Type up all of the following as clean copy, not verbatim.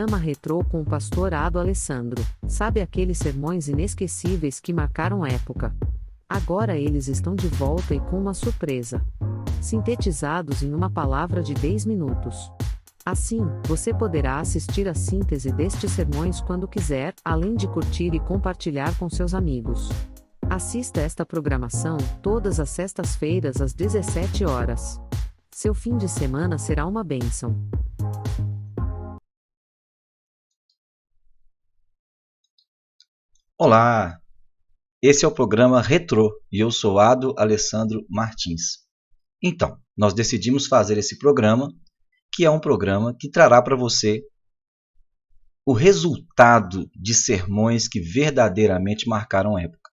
Programa Retrô com o pastor Ado Alessandro. Sabe aqueles sermões inesquecíveis que marcaram época? Agora eles estão de volta e com uma surpresa. Sintetizados em uma palavra de 10 minutos. Assim, você poderá assistir a síntese destes sermões quando quiser, além de curtir e compartilhar com seus amigos. Assista esta programação todas as sextas-feiras às 17 horas. Seu fim de semana será uma bênção. Olá, esse é o programa Retrô e eu sou Ado Alessandro Martins. Então, nós decidimos fazer esse programa, que é um programa que trará para você o resultado de sermões que verdadeiramente marcaram época.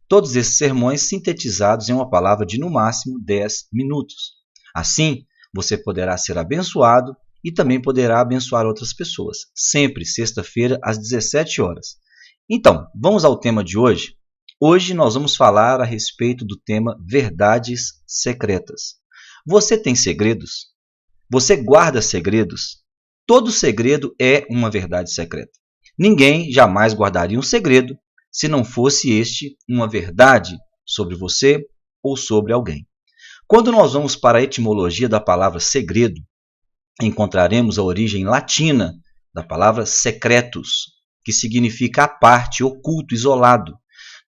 Todos esses sermões sintetizados em uma palavra de no máximo 10 minutos. Assim, você poderá ser abençoado e também poderá abençoar outras pessoas, sempre sexta-feira às 17 horas. Então, vamos ao tema de hoje. Hoje nós vamos falar a respeito do tema verdades secretas. Você tem segredos? Você guarda segredos? Todo segredo é uma verdade secreta. Ninguém jamais guardaria um segredo se não fosse este uma verdade sobre você ou sobre alguém. Quando nós vamos para a etimologia da palavra segredo, encontraremos a origem latina da palavra secretus, que significa à parte, oculto, isolado.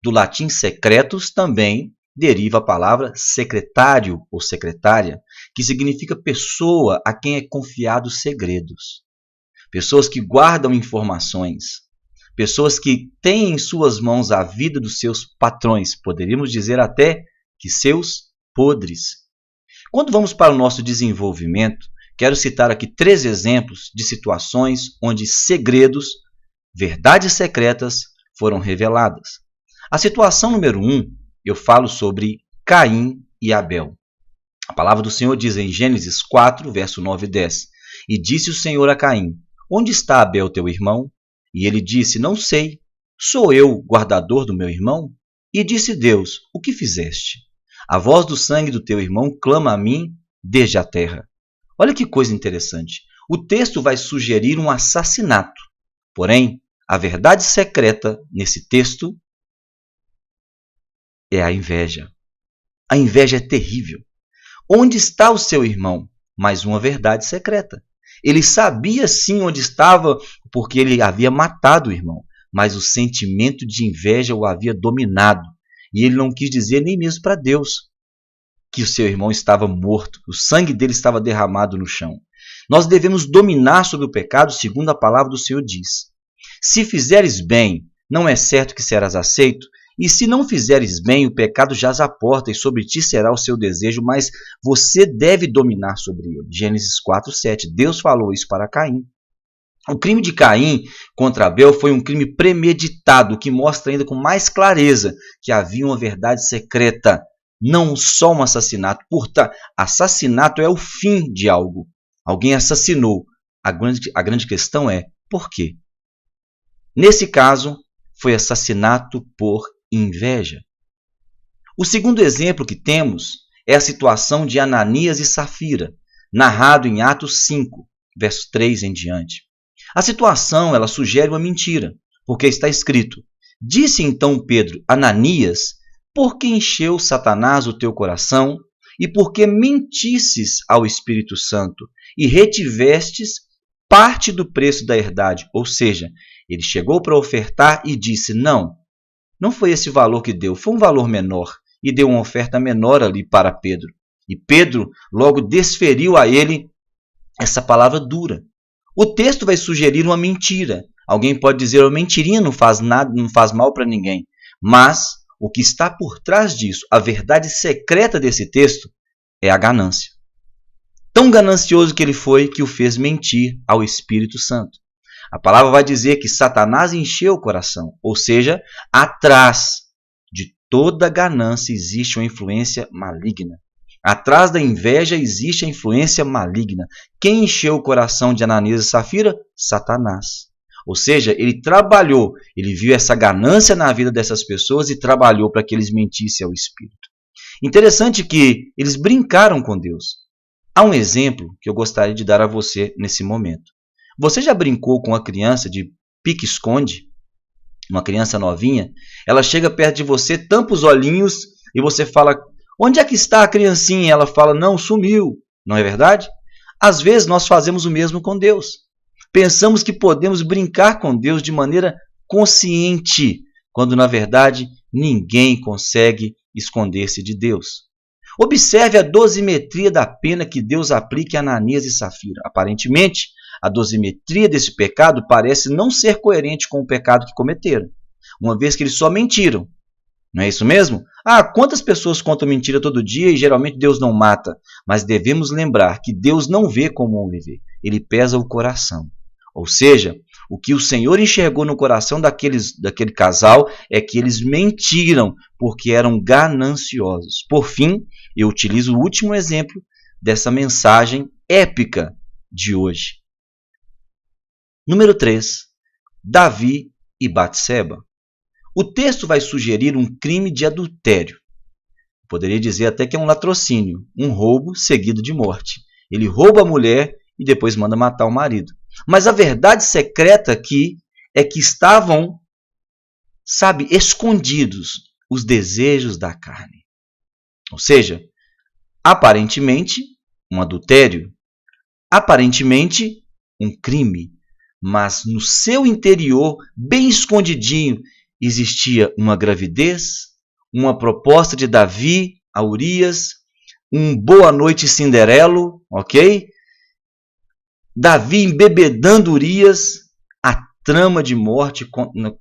Do latim secretus também deriva a palavra secretário ou secretária, que significa pessoa a quem é confiado segredos. Pessoas que guardam informações, pessoas que têm em suas mãos a vida dos seus patrões, poderíamos dizer até que seus podres. Quando vamos para o nosso desenvolvimento, quero citar aqui 3 exemplos de situações onde segredos, verdades secretas foram reveladas. A situação número 1, eu falo sobre Caim e Abel. A palavra do Senhor diz em Gênesis 4, verso 9 e 10. E disse o Senhor a Caim, onde está Abel teu irmão? E ele disse, não sei, sou eu guardador do meu irmão? E disse Deus, o que fizeste? A voz do sangue do teu irmão clama a mim desde a terra. Olha que coisa interessante. O texto vai sugerir um assassinato. Porém, a verdade secreta nesse texto é a inveja. A inveja é terrível. Onde está o seu irmão? Mais uma verdade secreta. Ele sabia sim onde estava porque ele havia matado o irmão, mas o sentimento de inveja o havia dominado e ele não quis dizer nem mesmo para Deus que o seu irmão estava morto, o sangue dele estava derramado no chão. Nós devemos dominar sobre o pecado segundo a palavra do Senhor diz. Se fizeres bem, não é certo que serás aceito? E se não fizeres bem, o pecado jaz à porta e sobre ti será o seu desejo, mas você deve dominar sobre ele. Gênesis 4, 7. Deus falou isso para Caim. O crime de Caim contra Abel foi um crime premeditado, que mostra ainda com mais clareza que havia uma verdade secreta, não só um assassinato. Portanto, assassinato é o fim de algo. Alguém assassinou. A grande questão é, por quê? Nesse caso, foi assassinato por inveja. O segundo exemplo que temos é a situação de Ananias e Safira, narrado em Atos 5, verso 3 em diante. A situação ela sugere uma mentira, porque está escrito, disse então Pedro, Ananias, por que encheu Satanás o teu coração e por que mentisses ao Espírito Santo e retivestes parte do preço da herdade, ou seja, ele chegou para ofertar e disse, não foi esse valor que deu, foi um valor menor, e deu uma oferta menor ali para Pedro. E Pedro logo desferiu a ele essa palavra dura. O texto vai sugerir uma mentira. Alguém pode dizer, uma mentirinha não faz nada, não faz mal para ninguém. Mas o que está por trás disso, a verdade secreta desse texto, é a ganância. Tão ganancioso que ele foi que o fez mentir ao Espírito Santo. A palavra vai dizer que Satanás encheu o coração, ou seja, atrás de toda ganância existe uma influência maligna. Atrás da inveja existe a influência maligna. Quem encheu o coração de Ananias e Safira? Satanás. Ou seja, ele trabalhou, ele viu essa ganância na vida dessas pessoas e trabalhou para que eles mentissem ao Espírito. Interessante que eles brincaram com Deus. Há um exemplo que eu gostaria de dar a você nesse momento. Você já brincou com uma criança de pique-esconde? Uma criança novinha? Ela chega perto de você, tampa os olhinhos e você fala: onde é que está a criancinha? E ela fala: não, sumiu. Não é verdade? Às vezes nós fazemos o mesmo com Deus. Pensamos que podemos brincar com Deus de maneira consciente, quando na verdade ninguém consegue esconder-se de Deus. Observe a dosimetria da pena que Deus aplica a Ananias e Safira. Aparentemente, a dosimetria desse pecado parece não ser coerente com o pecado que cometeram, uma vez que eles só mentiram. Não é isso mesmo? Quantas pessoas contam mentira todo dia e geralmente Deus não mata? Mas devemos lembrar que Deus não vê como o homem vê. Ele pesa o coração. Ou seja, o que o Senhor enxergou no coração daquele casal é que eles mentiram porque eram gananciosos. Por fim, eu utilizo o último exemplo dessa mensagem épica de hoje. Número 3. Davi e Batseba. O texto vai sugerir um crime de adultério. Poderia dizer até que é um latrocínio, um roubo seguido de morte. Ele rouba a mulher e depois manda matar o marido. Mas a verdade secreta aqui é que estavam, escondidos os desejos da carne. Ou seja, aparentemente um adultério, aparentemente um crime, mas no seu interior, bem escondidinho, existia uma gravidez, uma proposta de Davi a Urias, um boa noite Cinderelo, ok? Davi embebedando Urias, a trama de morte,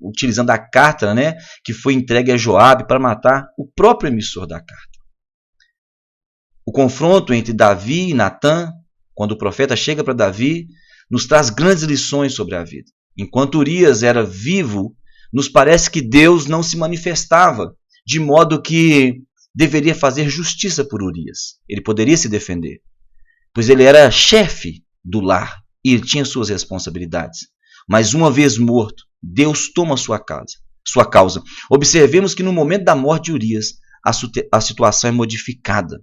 utilizando a carta, que foi entregue a Joabe para matar o próprio emissor da carta. O confronto entre Davi e Natã, quando o profeta chega para Davi, nos traz grandes lições sobre a vida. Enquanto Urias era vivo, nos parece que Deus não se manifestava, de modo que deveria fazer justiça por Urias. Ele poderia se defender, pois ele era chefe do lar e ele tinha suas responsabilidades. Mas uma vez morto, Deus toma sua causa. Observemos que no momento da morte de Urias, a situação é modificada,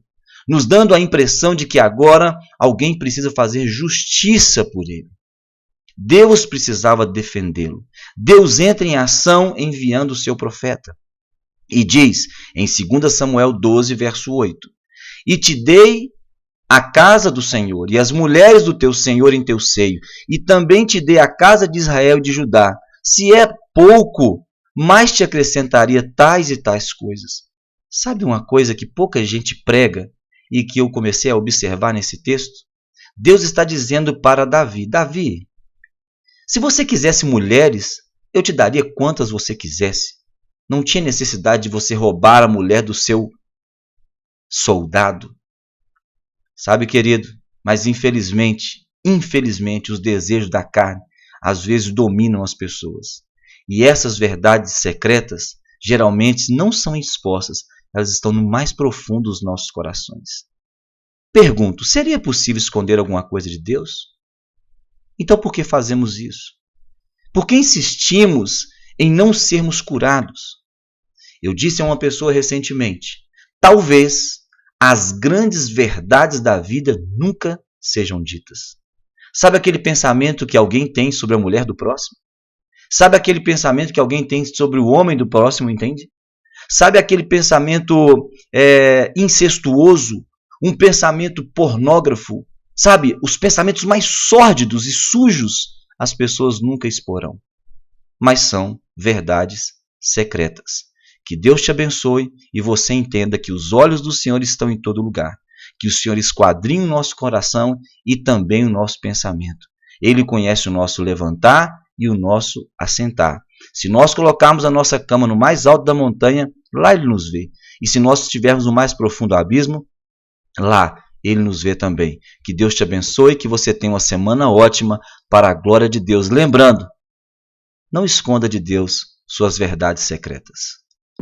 nos dando a impressão de que agora alguém precisa fazer justiça por ele. Deus precisava defendê-lo. Deus entra em ação enviando o seu profeta. E diz em 2 Samuel 12, verso 8: E te dei a casa do Senhor e as mulheres do teu Senhor em teu seio, e também te dei a casa de Israel e de Judá. Se é pouco, mais te acrescentaria tais e tais coisas. Sabe uma coisa que pouca gente prega e que eu comecei a observar nesse texto? Deus está dizendo para Davi: Davi, se você quisesse mulheres, eu te daria quantas você quisesse. Não tinha necessidade de você roubar a mulher do seu soldado. Sabe, querido, mas infelizmente, os desejos da carne às vezes dominam as pessoas. E essas verdades secretas geralmente não são expostas, elas estão no mais profundo dos nossos corações. Pergunto, seria possível esconder alguma coisa de Deus? Então por que fazemos isso? Por que insistimos em não sermos curados? Eu disse a uma pessoa recentemente: talvez as grandes verdades da vida nunca sejam ditas. Sabe aquele pensamento que alguém tem sobre a mulher do próximo? Sabe aquele pensamento que alguém tem sobre o homem do próximo, entende? Sabe aquele pensamento incestuoso, um pensamento pornógrafo? Sabe, os pensamentos mais sórdidos e sujos as pessoas nunca exporão. Mas são verdades secretas. Que Deus te abençoe e você entenda que os olhos do Senhor estão em todo lugar. Que o Senhor esquadrinhe o nosso coração e também o nosso pensamento. Ele conhece o nosso levantar e o nosso assentar. Se nós colocarmos a nossa cama no mais alto da montanha, lá Ele nos vê. E se nós estivermos no mais profundo abismo, lá Ele nos vê também. Que Deus te abençoe e que você tenha uma semana ótima para a glória de Deus. Lembrando, não esconda de Deus suas verdades secretas.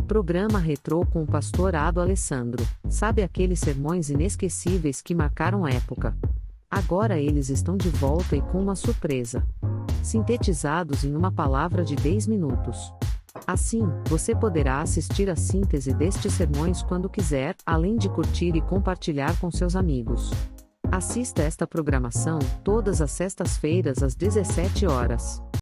Programa Retrô com o pastor Ado Alessandro. Sabe aqueles sermões inesquecíveis que marcaram a época? Agora eles estão de volta e com uma surpresa. Sintetizados em uma palavra de 10 minutos. Assim, você poderá assistir a síntese destes sermões quando quiser, além de curtir e compartilhar com seus amigos. Assista esta programação todas as sextas-feiras às 17 horas.